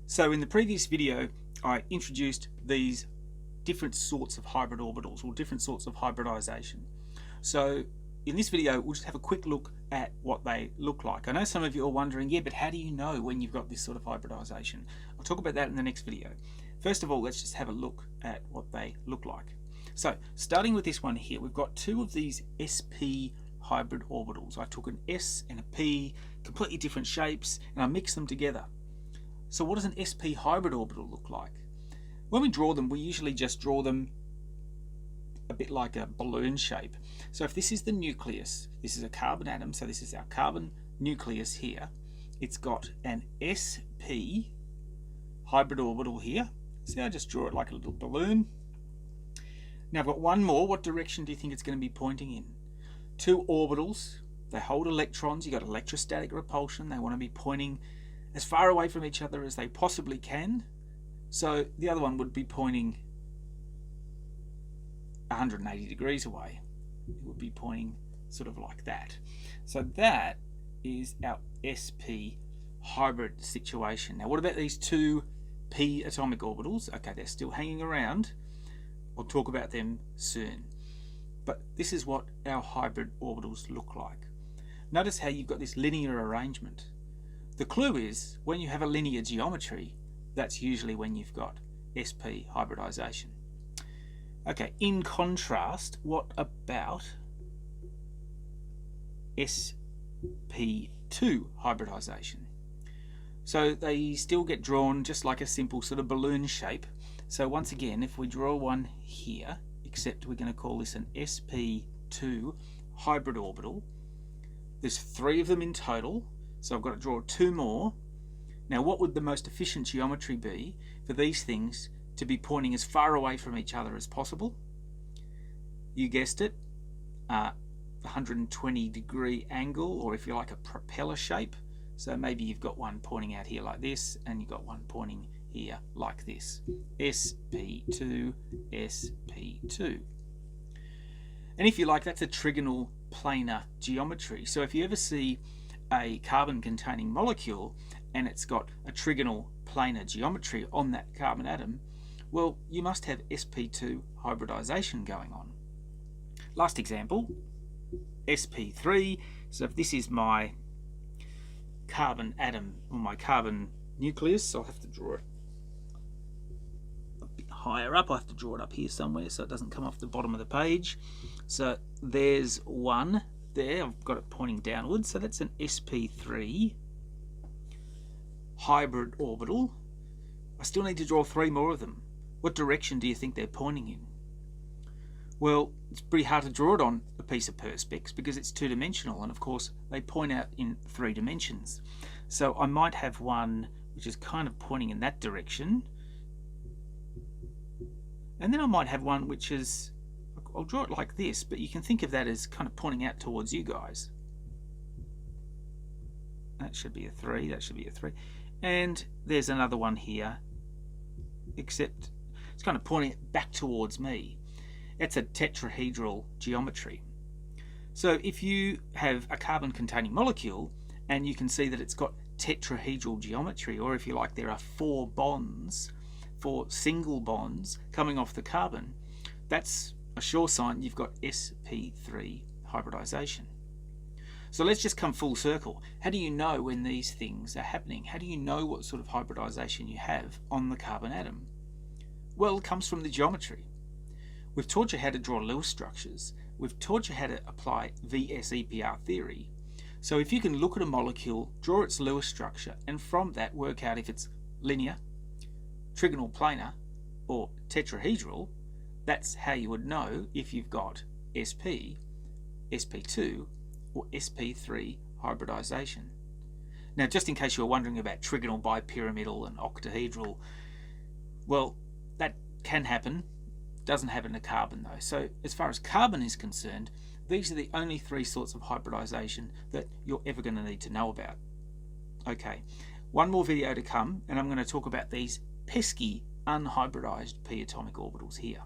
So in the previous video, I introduced these different sorts of hybrid orbitals or different sorts of hybridization. So in this video, we'll just have a quick look at what they look like. I know some of you are wondering, yeah, but how do you know when you've got this sort of hybridization? I'll talk about that in the next video. First of all, let's just have a look at what they look like. So starting with this one here, we've got two of these sp hybrid orbitals. I took an S and a P, completely different shapes, and I mixed them together. So what does an sp hybrid orbital look like? When we draw them, we usually just draw them a bit like a balloon shape. So if this is the nucleus, this is a carbon atom, so this is our carbon nucleus here. It's got an sp hybrid orbital here. See, I just draw it like a little balloon. Now I've got one more. What direction do you think it's going to be pointing in? Two orbitals, they hold electrons. You've got electrostatic repulsion. They want to be pointing as far away from each other as they possibly can. So the other one would be pointing 180 degrees away. It would be pointing sort of like that. So that is our sp hybrid situation. Now what about these two p atomic orbitals? Okay, they're still hanging around. I'll talk about them soon. But this is what our hybrid orbitals look like. Notice how you've got this linear arrangement. The clue is when you have a linear geometry, that's usually when you've got sp hybridization. Okay, in contrast, what about sp2 hybridization? So they still get drawn just like a simple sort of balloon shape. So once again, if we draw one here, except we're going to call this an sp2 hybrid orbital, there's three of them in total, so I've got to draw two more. Now what would the most efficient geometry be for these things to be pointing as far away from each other as possible? You guessed it, 120 degree angle, or if you like, a propeller shape. So maybe you've got one pointing out here like this, and you've got one pointing here like this. sp2, sp2. And if you like, that's a trigonal planar geometry. So if you ever see a carbon containing molecule and it's got a trigonal planar geometry on that carbon atom, well, you must have sp2 hybridization going on. Last example, sp3. So if this is my carbon atom or my carbon nucleus, I'll have to draw it a bit higher up. I have to draw it up here somewhere so it doesn't come off the bottom of the page. So there's one there. I've got it pointing downwards. So that's an sp3 hybrid orbital. I still need to draw three more of them. What direction do you think they're pointing in? Well, it's pretty hard to draw it on a piece of perspex because it's two-dimensional, and of course they point out in 3 dimensions. So I might have one which is kind of pointing in that direction, and then I might have one which is, I'll draw it like this, but you can think of that as kind of pointing out towards you guys. That should be a 3, that should be a 3. And there's another one here, except it's kind of pointing back towards me. It's a tetrahedral geometry. So if you have a carbon containing molecule and you can see that it's got tetrahedral geometry, or if you like, there are 4 bonds, 4 single bonds coming off the carbon, that's a sure sign you've got sp3 hybridization. So let's just come full circle. How do you know when these things are happening? How do you know what sort of hybridization you have on the carbon atom? Well, it comes from the geometry. We've taught you how to draw Lewis structures. We've taught you how to apply VSEPR theory. So if you can look at a molecule, draw its Lewis structure, and from that work out if it's linear, trigonal planar, or tetrahedral, that's how you would know if you've got sp, sp2, or sp3 hybridization. Now, just in case you were wondering about trigonal, bipyramidal, and octahedral, well, that can happen. Doesn't happen to carbon though. So as far as carbon is concerned, these are the only 3 sorts of hybridization that you're ever going to need to know about. Okay, one more video to come, and I'm going to talk about these pesky unhybridized p atomic orbitals here.